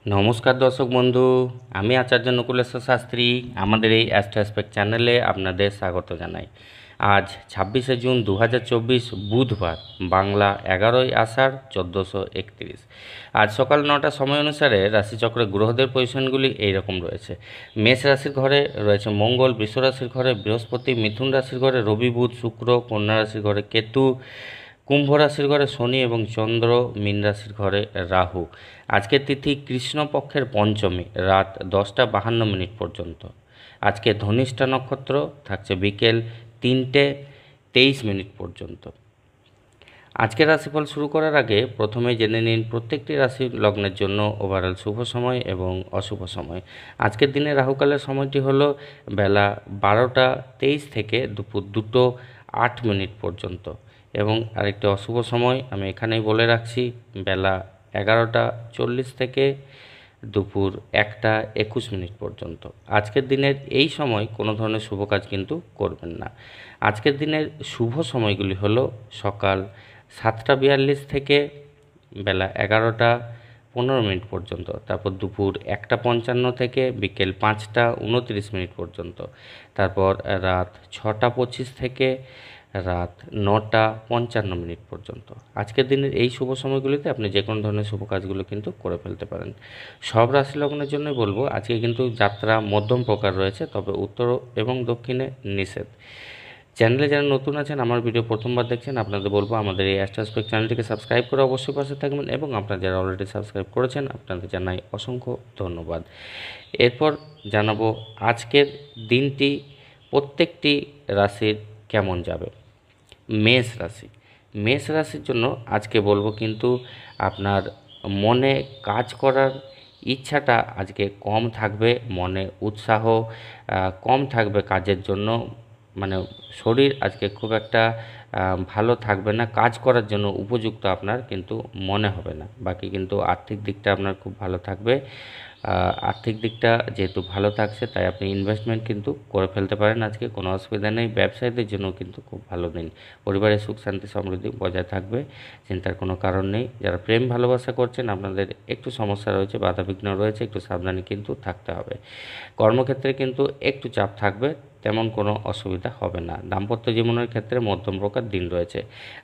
নমস্কার দর্শক বন্ধু, আমি আচার্য নকুলেশ্বর শাস্ত্রী। আমাদের এই অ্যাস্ট্রো অ্যাসপেক্ট চ্যানেলে আপনাদের স্বাগত জানাই। আজ 26শে জুন 2024 বুধবার, বাংলা 11ই আষাঢ় 1431। আজ সকাল 9টার সময় অনুসারে রাশিচক্রে গ্রহদের পজিশনগুলি এইরকম রয়েছে। মেষ রাশির ঘরে রয়েছে মঙ্গল, বৃষ রাশির ঘরে বৃহস্পতি, মিথুন রাশির ঘরে রবি, বুধ, শুক্র, কন্যা রাশির ঘরে কেতু, কুম্ভ রাশির ঘরে শনি এবং চন্দ্র, মীন রাশির ঘরে রাহু। আজকের তিথি কৃষ্ণপক্ষের পঞ্চমী, রাত 10টা 52 মিনিট পর্যন্ত। আজকে ধনিষ্ঠা নক্ষত্র থাকছে বিকেল 3টে 23 মিনিট পর্যন্ত। আজকের রাশিফল শুরু করার আগে প্রথমে জেনে নিন প্রত্যেকটি রাশি লগ্নের জন্য ওভারঅল শুভ সময় এবং অশুভ সময়। আজকের দিনে রাহুকালের সময়টি হলো বেলা 12টা 23 থেকে দুপুর 2টো 8 মিনিট পর্যন্ত, এবং আরেকটি অশুভ সময় আমি এখানেই বলে রাখছি, বেলা 11টা 40 থেকে দুপুর 1টা 21 মিনিট পর্যন্ত। আজকের দিনের এই সময় কোনো ধরনের শুভ কাজ কিন্তু করবেন না। আজকের দিনের শুভ সময়গুলি হলো সকাল 7টা 42 থেকে বেলা 11টা 15 মিনিট পর্যন্ত, তারপর দুপুর 1টা 55 থেকে বিকেল 5টা 29 মিনিট পর্যন্ত, তারপর রাত 6টা 25 থেকে রাত 9টা 55 মিনিট পর্যন্ত। আজকের দিনের এই শুভ সময়গুলিতে আপনি যে কোনো ধরনের শুভ কাজগুলো কিন্তু করে ফেলতে পারেন। সব রাশি লগ্নের জন্যই বলবো আজকে কিন্তু যাত্রা মধ্যম প্রকার রয়েছে, তবে উত্তর এবং দক্ষিণে নিষেধ। চ্যানেলে যারা নতুন আছেন, আমার ভিডিও প্রথমবার দেখছেন, আপনাদের বলবো আমাদের এই অ্যাস্ট্রো অ্যাসপেক্ট চ্যানেলটিকে সাবস্ক্রাইব করে অবশ্যই পাশে থাকবেন, এবং আপনারা যারা অলরেডি সাবস্ক্রাইব করেছেন আপনাদের জানাই অসংখ্য ধন্যবাদ। এরপর জানাবো আজকের দিনটি প্রত্যেকটি রাশির কেমন যাবে। মেষ রাশি, মেষ রাশির জন্য আজকে বলবো কিন্তু আপনার মনে কাজ করার ইচ্ছাটা আজকে কম থাকবে, মনে উৎসাহ কম থাকবে কাজের জন্য। মানে শরীর আজকে খুব একটা ভালো থাকবে না, কাজ করার জন্য উপযুক্ত আপনার কিন্তু মনে হবে না। বাকি কিন্তু আর্থিক দিকটা আপনার খুব ভালো থাকবে। আর্থিক দিকটা যেহেতু ভালো থাকছে, তাই আপনি ইনভেস্টমেন্ট কিন্তু করে ফেলতে পারেন আজকে, কোনো অসুবিধা নেই। ব্যবসায়ীদের জন্য কিন্তু খুব ভালো দিন, পরিবারের সুখ শান্তি সমৃদ্ধি বজায় থাকবে, চিন্তার কোনো কারণ নেই। যারা প্রেম ভালোবাসা করছেন আপনাদের একটু সমস্যা রয়েছে, বাধাবিঘ্ন রয়েছে, একটু সাবধানে কিন্তু থাকতে হবে। কর্মক্ষেত্রে কিন্তু একটু চাপ থাকবে, তেমন কোনো অসুবিধা হবে না। দাম্পত্য জীবনের ক্ষেত্রে মধ্যম প্রকার দিন রয়েছে।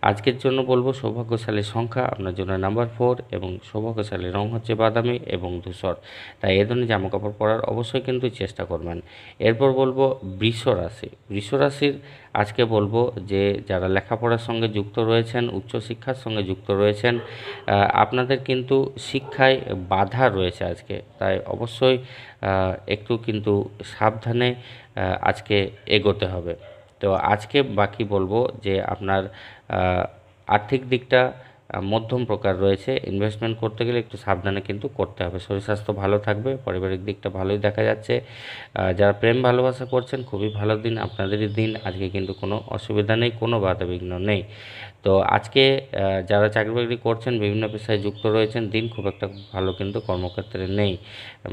আজকের জন্য বলবো সৌভাগ্যশালী সংখ্যা আপনার জন্য নাম্বার 4, এবং সৌভাগ্যশালী রং হচ্ছে বাদামি এবং ধূসর। তাই এ ধরনের জামাকাপড় পরার অবশ্যই কিন্তু চেষ্টা করবেন। এরপর বলবো বৃষ রাশি। বৃষ রাশির আজকে বলবো যে যারা লেখাপড়ার সঙ্গে যুক্ত রয়েছেন, উচ্চশিক্ষার সঙ্গে যুক্ত রয়েছেন, আপনাদের কিন্তু শিক্ষায় বাধা রয়েছে আজকে, তাই অবশ্যই একটু কিন্তু সাবধানে আজকে এগোতে হবে। তো আজকে বাকি বলবো যে আপনার আর্থিক দিকটা মধ্যম প্রকার রয়েছে, ইনভেস্টমেন্ট করতে গেলে একটু সাবধানে কিন্তু করতে হবে। শরীর স্বাস্থ্য ভালো থাকবে, পারিবারিক দিকটা ভালোই দেখা যাচ্ছে। যারা প্রেম ভালোবাসা করছেন খুবই ভালো দিন, আপনাদেরই দিন আজকে, কিন্তু কোনো অসুবিধা নেই, কোনো বাধাবিঘ্ন নেই। তো আজকে যারা চাকরি বাকরি করছেন, বিভিন্ন পেশায় যুক্ত রয়েছেন, দিন খুব একটা ভালো কিন্তু কর্মক্ষেত্রে নেই,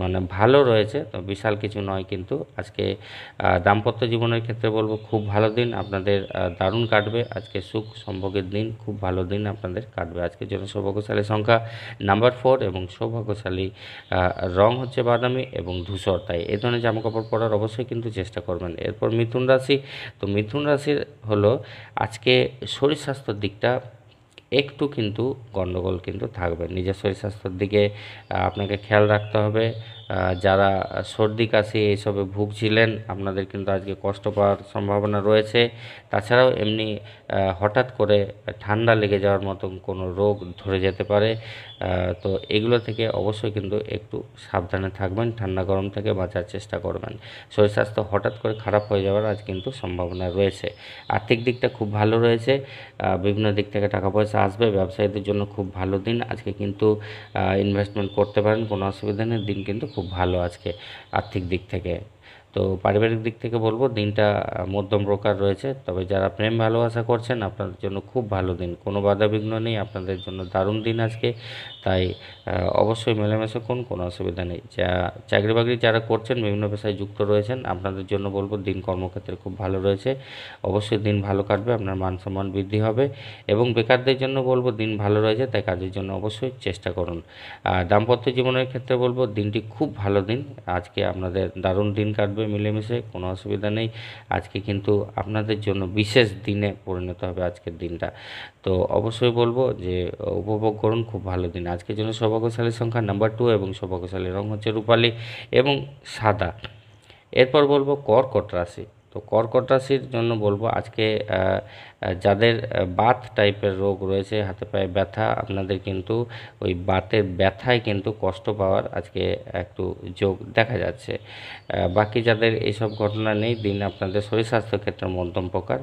মানে ভালো রয়েছে তো বিশাল কিছু নয়। কিন্তু আজকে দাম্পত্য জীবনের ক্ষেত্রে বলবো খুব ভালো দিন আপনাদের, দারুণ কাটবে আজকে, সুখ সম্ভোগের দিন, খুব ভালো দিন আপনাদের কাটবে। আজকের জন্য সৌভাগ্যশালী সংখ্যা নাম্বার 4, এবং সৌভাগ্যশালী রং হচ্ছে বাদামি এবং ধূসর। তাই এ ধরনের জামাকাপড় পরার অবশ্যই কিন্তু চেষ্টা করবেন। এরপর মিথুন রাশি। তো মিথুন রাশির হলো আজকে শরীর স্বাস্থ্যের দিকটা একটু কিন্তু গণ্ডগোল কিন্তু থাকবে। নিজের শরীর স্বাস্থ্যের দিকে আপনাকে খেয়াল রাখতে হবে। যারা সর্দি কাশি এইসবে ভুগছিলেন আপনাদের কিন্তু আজকে কষ্ট পাওয়ার সম্ভাবনা রয়েছে। তাছাড়াও এমনি হঠাৎ করে ঠান্ডা লেগে যাওয়ার মতন কোনো রোগ ধরে যেতে পারে। তো এগুলো থেকে অবশ্যই কিন্তু একটু সাবধানে থাকবেন, ঠান্ডা গরম থেকে বাঁচার চেষ্টা করবেন। শরীর স্বাস্থ্য হঠাৎ করে খারাপ হয়ে যাওয়ার আজ কিন্তু সম্ভাবনা রয়েছে। আর্থিক দিকটা খুব ভালো রয়েছে, বিভিন্ন দিক থেকে টাকা পয়সা আসবে। ব্যবসায়ীদের জন্য খুব ভালো দিন আজকে, কিন্তু ইনভেস্টমেন্ট করতে পারেন, কোনো অসুবিধা নেই, দিন কিন্তু খুব ভালো আজকে আর্থিক দিক থেকে। তো পারিবারিক দিক থেকে বলবো দিনটা মধ্যম প্রকার রয়েছে, তবে যারা প্রেম ভালোবাসা করছেন আপনাদের জন্য খুব ভালো দিন, কোনো বাধাবিঘ্ন নেই, আপনাদের জন্য দারুণ দিন আজকে। তাই অবশ্যই মেলামেশা করুন, কোনো অসুবিধা নেই। চাকরি বাকরি যারা করছেন, বিভিন্ন পেশায় যুক্ত রয়েছেন, আপনাদের জন্য বলবো দিন কর্মক্ষেত্রে খুব ভালো রয়েছে, অবশ্যই দিন ভালো কাটবে, আপনার মান সম্মান বৃদ্ধি হবে। এবং বেকারদের জন্য বলবো দিন ভালো রয়েছে, তাই কাজের জন্য অবশ্যই চেষ্টা করুন। আর দাম্পত্য জীবনের ক্ষেত্রে বলবো দিনটি খুব ভালো দিন, আজকে আপনাদের দারুণ দিন কাটবে মিলেমিশে, কোনো অসুবিধা নেই। আজকে কিন্তু আপনাদের জন্য বিশেষ দিনে পরিণত হবে আজকের দিনটা। তো অবশ্যই বলবো যে উপভোগ করুন, খুব ভালো দিন আজকের জন্য। সৌভাগ্যশালী সংখ্যা নাম্বার 2 এবং সৌভাগ্যশালী রং হচ্ছে রূপালি এবং সাদা। এরপর বলবো কর্কট রাশি। তো কর্কট রাশির জন্য বলবো আজকে যাদের বাত টাইপের রোগ রয়েছে, হাতে পায়ে ব্যথা, আপনাদের কিন্তু ওই বাতের ব্যথায় কিন্তু কষ্ট পাওয়ার আজকে একটু যোগ দেখা যাচ্ছে। বাকি যাদের এইসব ঘটনা নেই, দিন আপনাদের শরীর স্বাস্থ্য ক্ষেত্রে মধ্যম প্রকার।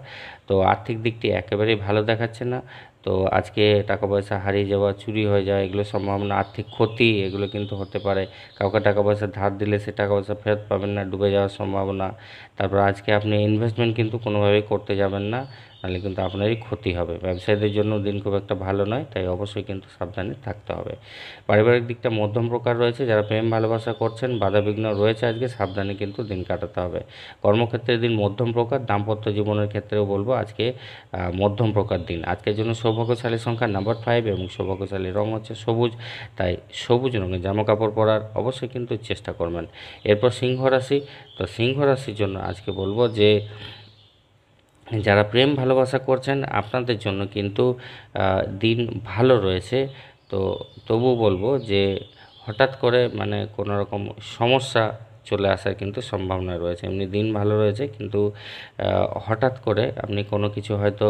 তো আর্থিক দিকটি একেবারেই ভালো দেখাচ্ছে না। তো আজকে টাকা পয়সা হারিয়ে যাওয়া, চুরি হয়ে যাওয়া, এগুলো সম্ভাবনা, আর্থিক ক্ষতি এগুলো কিন্তু হতে পারে। কাউকে টাকা পয়সা ধার দিলে সে টাকা পয়সা ফেরত পাবেন না, ডুবে যাওয়ার সম্ভাবনা। তারপর আজকে আপনি ইনভেস্টমেন্ট কিন্তু কোনোভাবেই করতে যাবেন না, নাহলে কিন্তু আপনারই ক্ষতি হবে। ব্যবসায়ীদের জন্য দিন খুব একটা ভালো নয়, তাই অবশ্যই কিন্তু সাবধানে থাকতে হবে। পারিবারিক দিকটা মধ্যম প্রকার রয়েছে, যারা প্রেম ভালোবাসা করছেন বাধাবিঘ্ন রয়েছে, আজকে সাবধানে কিন্তু দিন কাটাতে হবে। কর্মক্ষেত্রে দিন মধ্যম প্রকার, দাম্পত্য জীবনের ক্ষেত্রেও বলবো আজকে মধ্যম প্রকার দিন। আজকের জন্য সৌভাগ্যশালী সংখ্যা নাম্বার 5 এবং সৌভাগ্যশালী রং হচ্ছে সবুজ, তাই সবুজ রঙের জামা কাপড় পরার অবশ্যই কিন্তু চেষ্টা করবেন। এরপর সিংহ রাশি। তো সিংহ রাশির জন্য আজকে বলবো যে যারা প্রেম ভালোবাসা করছেন আপনাদের জন্য কিন্তু দিন ভালো রয়েছে। তো তবু বলবো যে হঠাৎ করে মানে কোনো রকম সমস্যা চলে আসার কিন্তু সম্ভাবনা রয়েছে। এমনি দিন ভালো রয়েছে, কিন্তু হঠাৎ করে আপনি কোনো কিছু হয়তো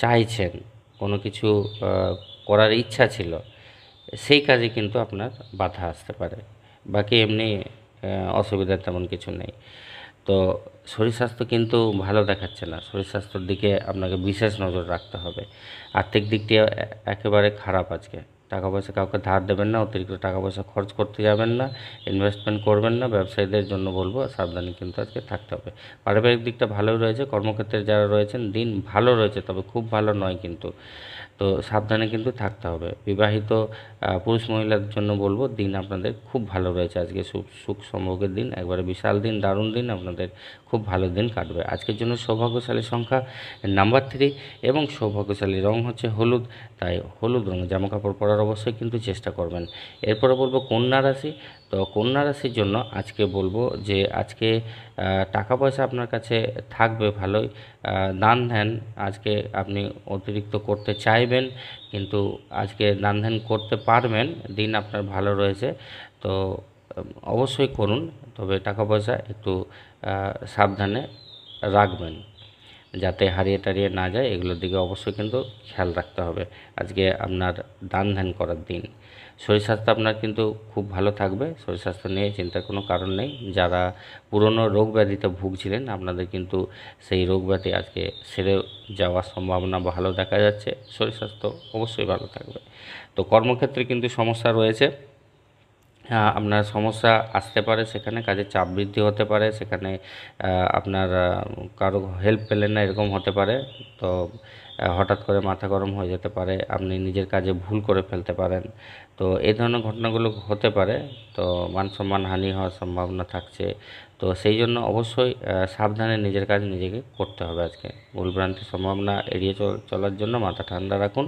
চাইছেন, কোনো কিছু করার ইচ্ছা ছিল, সেই কাজে কিন্তু আপনার বাধা আসতে পারে। বাকি এমনি অসুবিধা তেমন কিছু নেই। তো শরীর স্বাস্থ্য কিন্তু ভালো দেখাচ্ছে না, শরীর স্বাস্থ্যের দিকে আপনাকে বিশেষ নজর রাখতে হবে। আর্থিক দিকটি একেবারে খারাপ আজকে। টাকা পয়সা কাউকে ধার দেবেন না, অতিরিক্ত টাকা পয়সা খরচ করতে যাবেন না, ইনভেস্টমেন্ট করবেন না। ব্যবসায়ীদের জন্য বলবো সাবধানে কিন্তু আজকে থাকতে হবে। পারিবারিক দিকটা ভালোই রয়েছে, কর্মক্ষেত্রে যারা রয়েছেন দিন ভালো রয়েছে, তবে খুব ভালো নয় কিন্তু। তো সাবধানে কিন্তু থাকতে হবে। বিবাহিত পুরুষ মহিলাদের জন্য বলবো দিন আপনাদের খুব ভালো রয়েছে, আজকে সুখ সম্ভোগের দিন, একবারে বিশাল দিন, দারুণ দিন, আপনাদের খুব ভালো দিন কাটবে। আজকের জন্য সৌভাগ্যশালী সংখ্যা নাম্বার 3 এবং সৌভাগ্যশালী রং হচ্ছে হলুদ, তাই হলুদ রঙের জামা কাপড় পরার অবশ্যই কিন্তু চেষ্টা করবেন। এরপরে বলবো কন্যা রাশি। তো কন্যা রাশির জন্য আজকে বলবো যে আজকে টাকা পয়সা আপনার কাছে থাকবে ভালোই, দান ধ্যান আজকে আপনি অতিরিক্ত করতে চাইবেন, কিন্তু আজকে দান ধ্যান করতে পারবেন, দিন আপনার ভালো রয়েছে। তো অবশ্যই করুন, তবে টাকা পয়সা একটু সাবধানে রাখবেন, যাতে হারিয়ে টারিয়ে না যায়, এগুলোর দিকে অবশ্যই কিন্তু খেয়াল রাখতে হবে। আজকে আপনার দান ধ্যান করার দিন। শরীর স্বাস্থ্য আপনার কিন্তু খুব ভালো থাকবে, শরীর স্বাস্থ্য নিয়ে চিন্তার কোনো কারণ নেই। যারা পুরনো রোগ ব্যাধিতে ভুগছিলেন আপনাদের কিন্তু সেই রোগ ব্যাধি আজকে সেরে যাওয়ার সম্ভাবনা ভালো দেখা যাচ্ছে, শরীর স্বাস্থ্য অবশ্যই ভালো থাকবে। তো কর্মক্ষেত্রে কিন্তু সমস্যা রয়েছে, আপনার সমস্যা আসতে পারে, সেখানে কাজের চাপ বৃদ্ধি হতে পারে, সেখানে আপনার কারো হেল্প পেলেন না এরকম হতে পারে। তো হঠাৎ করে মাথা গরম হয়ে যেতে পারে, আপনি নিজের কাজে ভুল করে ফেলতে পারেন। তো এই ধরনের ঘটনাগুলো হতে পারে, তো মান সম্মান হানি হওয়ার সম্ভাবনা থাকছে। তো সেই জন্য অবশ্যই সাবধানে নিজের কাজ নিজেকে করতে হবে। আজকে ভুলভ্রান্তির সম্ভাবনা এড়িয়ে চলার জন্য মাথা ঠান্ডা রাখুন,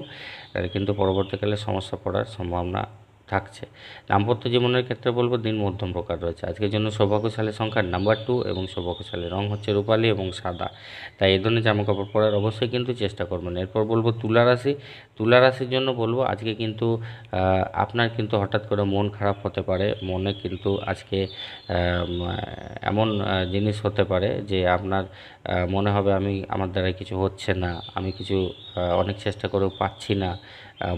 কিন্তু পরবর্তীকালে সমস্যা পড়ার সম্ভাবনা থাকছে। দাম্পত্য জীবনের ক্ষেত্রে বলবো দিন মধ্যম প্রকার রয়েছে। আজকের জন্য সৌভাগ্যশালী সংখ্যা নাম্বার 2 এবং সৌভাগ্যশালী রং হচ্ছে রূপালি এবং সাদা, তাই এই ধরনের জামা কাপড় পরার অবশ্যই কিন্তু চেষ্টা করবেন। এরপর বলবো তুলা রাশি। তুলা রাশির জন্য বলবো আজকে কিন্তু আপনার কিন্তু হঠাৎ করে মন খারাপ হতে পারে, মনে কিন্তু আজকে এমন জিনিস হতে পারে যে আপনার মনে হবে আমার দ্বারা কিছু হচ্ছে না, আমি কিছু অনেক চেষ্টা করেও পাচ্ছি না,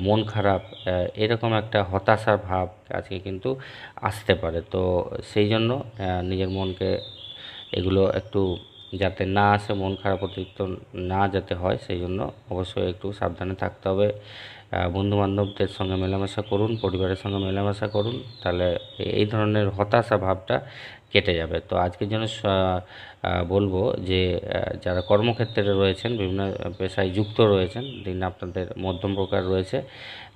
মন খারাপ, এরকম একটা হতাশার ভাব আজকে কিন্তু আসতে পারে। তো সেই জন্য নিজের মনকে এগুলো একটু যাতে না আসে, মন খারাপ অতিরিক্ত না যাতে হয়, সেই জন্য অবশ্যই একটু সাবধানে থাকতে হবে। বন্ধুবান্ধবদের সঙ্গে মেলামেশা করুন, পরিবারের সঙ্গে মেলামেশা করুন, তাহলে এই ধরনের হতাশা ভাবটা কেটে যাবে। তো আজকের জন্য বলবো যে যারা কর্মক্ষেত্রে রয়েছেন, বিভিন্ন পেশায় যুক্ত রয়েছেন, দিন আপনাদের মধ্যম প্রকার রয়েছে।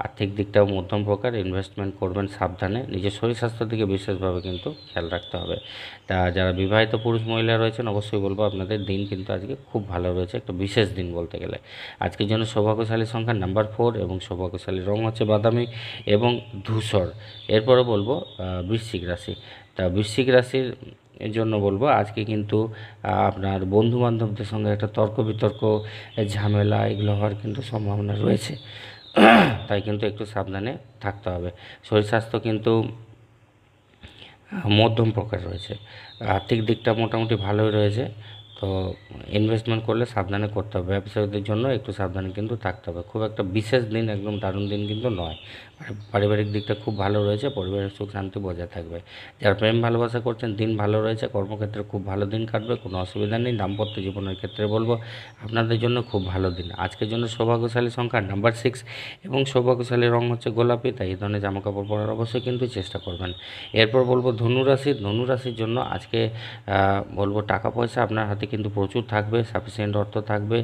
আর্থিক দিকটাও মধ্যম প্রকার। ইনভেস্টমেন্ট করবেন সাবধানে। নিজের শরীর স্বাস্থ্যের দিকে বিশেষভাবে কিন্তু খেয়াল রাখতে হবে। তা যারা বিবাহিত পুরুষ মহিলা রয়েছেন, অবশ্যই বলবো আপনাদের দিন কিন্তু আজকে খুব ভালো রয়েছে, একটা বিশেষ দিন বলতে গেলে। আজকের জন্য সৌভাগ্যশালী সংখ্যা নাম্বার 4 এবং সৌভাগ্যশালী রং হচ্ছে বাদামি এবং ধূসর। এরপরে বলবো বৃশ্চিক রাশি। তা বৃশ্চিক রাশির জন্য বলবো আজকে কিন্তু আপনার বন্ধুবান্ধবদের সঙ্গে একটা তর্ক বিতর্ক, ঝামেলা এগুলো হওয়ার কিন্তু সম্ভাবনা রয়েছে। তাই কিন্তু একটু সাবধানে থাকতে হবে। শরীর স্বাস্থ্য কিন্তু মধ্যম প্রকার রয়েছে। আর্থিক দিকটা মোটামুটি ভালোই রয়েছে। তো ইনভেস্টমেন্ট করলে সাবধানে করতে হবে। ব্যবসায়ীদের জন্য একটু সাবধানে কিন্তু থাকতে হবে। খুব একটা বিশেষ দিন, একদম দারুণ দিন কিন্তু নয়। পারিবারিক দিকটা খুব ভালো রয়েছে, পরিবারের সুখ শান্তি বজায় থাকবে। যারা প্রেম ভালোবাসা করছেন, দিন ভালো রয়েছে। কর্মক্ষেত্রে খুব ভালো দিন কাটবে, কোনো অসুবিধা নেই। দাম্পত্য জীবনের ক্ষেত্রে বলবো আপনাদের জন্য খুব ভালো দিন। আজকের জন্য সৌভাগ্যশালী সংখ্যা নাম্বার 6 এবং সৌভাগ্যশালী রং হচ্ছে গোলাপি। তাই এই ধরনের জামাকাপড় পরার অবশ্যই কিন্তু চেষ্টা করবেন। এরপর বলবো ধনুরাশি। ধনুরাশির জন্য আজকে বলবো টাকা পয়সা আপনার হাতে কিন্তু প্রচুর থাকবে, সাফিসিয়েন্ট অর্থ থাকবে।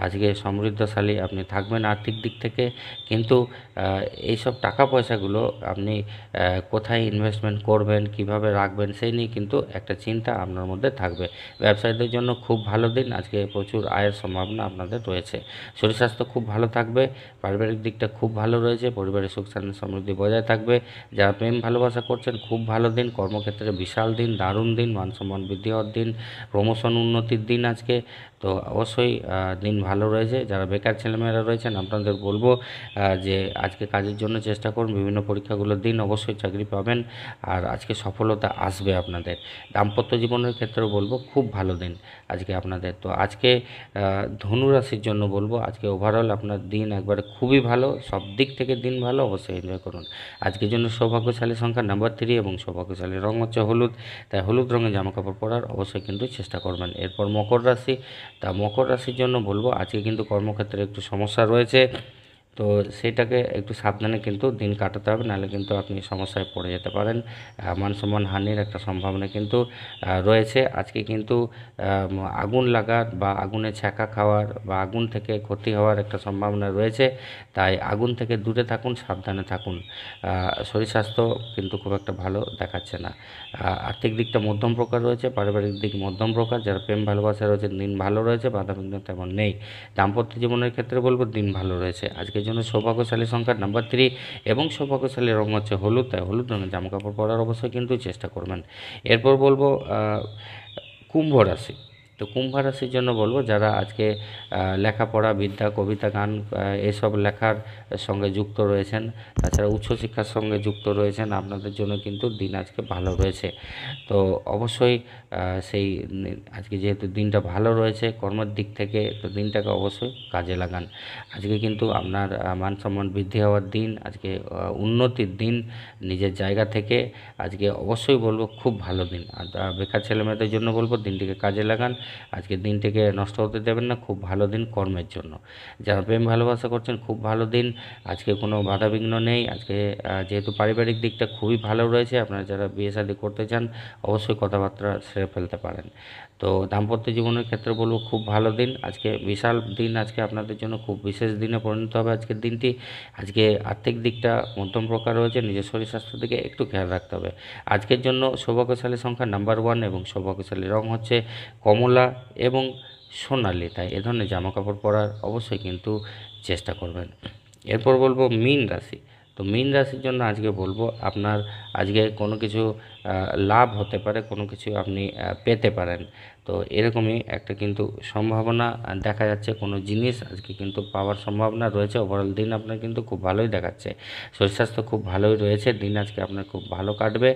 আজকে সমৃদ্ধশালী আপনি থাকবেন আর্থিক দিক থেকে। কিন্তু এইসব টাকা পয়সাগুলো আপনি কোথায় ইনভেস্টমেন্ট করবেন, কিভাবে রাখবেন, সেই নিয়ে কিন্তু একটা চিন্তা আপনার মধ্যে থাকবে। ব্যবসায়ীদের জন্য খুব ভালো দিন। আজকে প্রচুর আয়ের সম্ভাবনা আপনাদের রয়েছে। শরীর স্বাস্থ্য খুব ভালো থাকবে। পারিবারিক দিকটা খুব ভালো রয়েছে। পরিবারের সুখ শান্তি সমৃদ্ধি বজায় থাকবে। যারা প্রেম ভালোবাসা করছেন, খুব ভালো দিন। কর্মক্ষেত্রে বিশাল দিন, দারুণ দিন। মান সম্মান বৃদ্ধি হওয়ার দিন, প্রমোশন উন্নতির দিন আজকে। তো অবশ্যই দিন ভালো রয়েছে। যারা বেকার ছেলেমেয়েরা রয়েছেন, আপনাদের বলবো যে আজকে কাজের জন্য চেষ্টা করুন, বিভিন্ন পরীক্ষাগুলো দিন, অবশ্যই চাকরি পাবেন। আর আজকে সফলতা আসবে আপনাদের। দাম্পত্য জীবনের ক্ষেত্রেও বলবো খুব ভালো দিন আজকে আপনাদের। তো আজকে ধনুরাশির জন্য বলবো আজকে ওভারঅল আপনার দিন একবারে খুবই ভালো, সব দিক থেকে দিন ভালো, অবশ্যই এনজয় করুন। আজকের জন্য সৌভাগ্যশালী সংখ্যা নাম্বার 3 এবং সৌভাগ্যশালী রং হচ্ছে হলুদ। তাই হলুদ রঙের জামাকাপড় পরার অবশ্যই কিন্তু চেষ্টা করবেন। এরপর মকর রাশি। তা মকর রাশির জন্য বলবো আজকে কিন্তু কর্মক্ষেত্রে একটু সমস্যা রয়েছে। তো সেটাকে একটু সাবধানে কিন্তু দিন কাটাতে হবে, নাহলে কিন্তু আপনি সমস্যায় পড়ে যেতে পারেন। মান সম্মান হানির একটা সম্ভাবনা কিন্তু রয়েছে। আজকে কিন্তু আগুন লাগার বা আগুনে ছ্যাঁকা খাওয়ার বা আগুন থেকে ক্ষতি হওয়ার একটা সম্ভাবনা রয়েছে। তাই আগুন থেকে দূরে থাকুন, সাবধানে থাকুন। শরীর স্বাস্থ্য কিন্তু খুব একটা ভালো দেখাচ্ছে না। আর্থিক দিকটা মধ্যম প্রকার রয়েছে, পারিবারিক দিক মধ্যম প্রকার। যারা প্রেম ভালোবাসা রয়েছে, দিন ভালো রয়েছে, বাধাবিঘ্ন তেমন নেই। দাম্পত্য জীবনের ক্ষেত্রে বলবো দিন ভালো রয়েছে। আজকের জন্য সৌভাগ্যশালী সংখ্যা নাম্বার 3 এবং সৌভাগ্যশালী রং হচ্ছে হলুদ। তাই হলুদ রঙের জামাকাপড় পরার অবশ্যই কিন্তু চেষ্টা করবেন। এরপর বলবো কুম্ভ রাশি। তো কুম্ভ রাশির জন্য বলবো যারা আজকে লেখাপড়া, বিদ্যা, কবিতা, গান এসব লেখার সঙ্গে যুক্ত রয়েছেন, তাছাড়া উচ্চশিক্ষার সঙ্গে যুক্ত রয়েছেন, আপনাদের জন্য কিন্তু দিন আজকে ভালো রয়েছে। তো অবশ্যই সেই আজকে যেহেতু দিনটা ভালো রয়েছে কর্মের দিক থেকে, তো দিনটাকে অবশ্যই কাজে লাগান। আজকে কিন্তু আপনার মান সম্মান বৃদ্ধি হওয়ার দিন, আজকে উন্নতির দিন নিজের জায়গা থেকে। আজকে অবশ্যই বলবো খুব ভালো দিন। আর বেকার ছেলেমেয়েদের জন্য বলবো দিনটিকে কাজে লাগান। আজকে দিনটিকে নষ্ট হতে দেবেন না, খুব ভালো দিন কর্মের জন্য। যারা প্রেম ভালোবাসা করছেন, খুব ভালো দিন। আজকে কোনো বাধাবিঘ্ন নেই। আজকে যেহেতু পারিবারিক দিকটা খুবই ভালো রয়েছে, আপনারা যারা বিয়ে শাদী করতে চান অবশ্যই কথাবার্তা সেরে ফেলতে পারেন। তো দাম্পত্য জীবনের ক্ষেত্রে বলবো খুব ভালো দিন। আজকে বিশাল দিন, আজকে আপনাদের জন্য খুব বিশেষ দিনে পরিণত হবে আজকের দিনটি। আজকে আর্থিক দিকটা মধ্যম প্রকার রয়েছে, নিজের শরীর স্বাস্থ্যের দিকে একটু খেয়াল রাখতে হবে। আজকের জন্য সৌভাগ্যশালী সংখ্যা নাম্বার 1 এবং সৌভাগ্যশালী রং হচ্ছে কমলা এবং সোনালি। তাই এ ধরনের জামাকাপড় পরার অবশ্যই কিন্তু চেষ্টা করবেন। এরপর বলবো মীন রাশি। তো মীন রাশির জন্য আজকে বলবো আপনার আজকে কোনো কিছু লাভ হতে পারে, কোনো কিছু আপনি পেতে পারেন। তো এরকমই একটা কিন্তু সম্ভাবনা দেখা যাচ্ছে। কোনো জিনিস আজকে কিন্তু পাওয়ার সম্ভাবনা রয়েছে। ওভারঅল দিন আপনার কিন্তু খুব ভালোই দেখাচ্ছে। শরীর স্বাস্থ্য খুব ভালোই রয়েছে। দিন আজকে আপনার খুব ভালো কাটবে।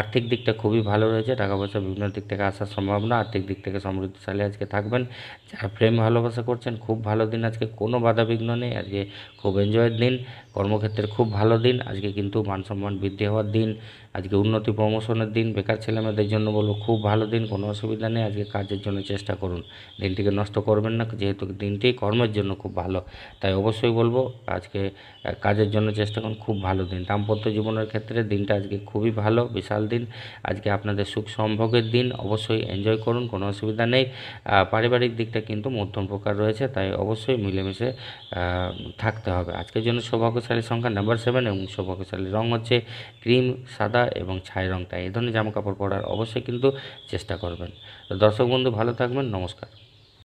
আর্থিক দিকটা খুবই ভালো রয়েছে। টাকা পয়সা বিভিন্ন দিক থেকে আসার সম্ভাবনা। আর্থিক দিক থেকে সমৃদ্ধশালী আজকে থাকবেন। যারা প্রেম ভালোবাসা করছেন, খুব ভালো দিন আজকে, কোনো বাধাবিঘ্ন নেই। আজকে খুব এনজয়ের দিন। কর্মক্ষেত্রে খুব ভালো দিন। আজকে কিন্তু মান সম্মান বৃদ্ধি হওয়ার দিন, আজকে উন্নতি প্রমোশনের দিন। বেকার ছেলেমেয়েদের জন্য বলবো খুব ভালো দিন, কোনো অসুবিধা নেই। আজকে কাজের জন্য চেষ্টা করুন, দিনটিকে নষ্ট করবেন না, যেহেতু দিনটি কর্মের জন্য খুব ভালো। তাই অবশ্যই বলবো আজকে কাজের জন্য চেষ্টা করুন, খুব ভালো দিন। দাম্পত্য জীবনের ক্ষেত্রে দিনটা আজকে খুবই ভালো, বিশাল দিন। আজকে আপনাদের সুখ সম্ভোগের দিন, অবশ্যই এনজয় করুন, কোনো অসুবিধা নেই। পারিবারিক দিকটা কিন্তু মধ্যম প্রকার রয়েছে, তাই অবশ্যই মিলেমিশে থাকতে হবে। আজকের জন্য সৌভাগ্যশালী সংখ্যা নাম্বার 7 এবং সৌভাগ্যশালী রং হচ্ছে ক্রিম, সাদা এবং ছাই রংটা। এই ধরনের জামাকাপড় পরার অবশ্যই কিন্তু চেষ্টা করবেন। তো দর্শক বন্ধু ভালো থাকবেন, নমস্কার।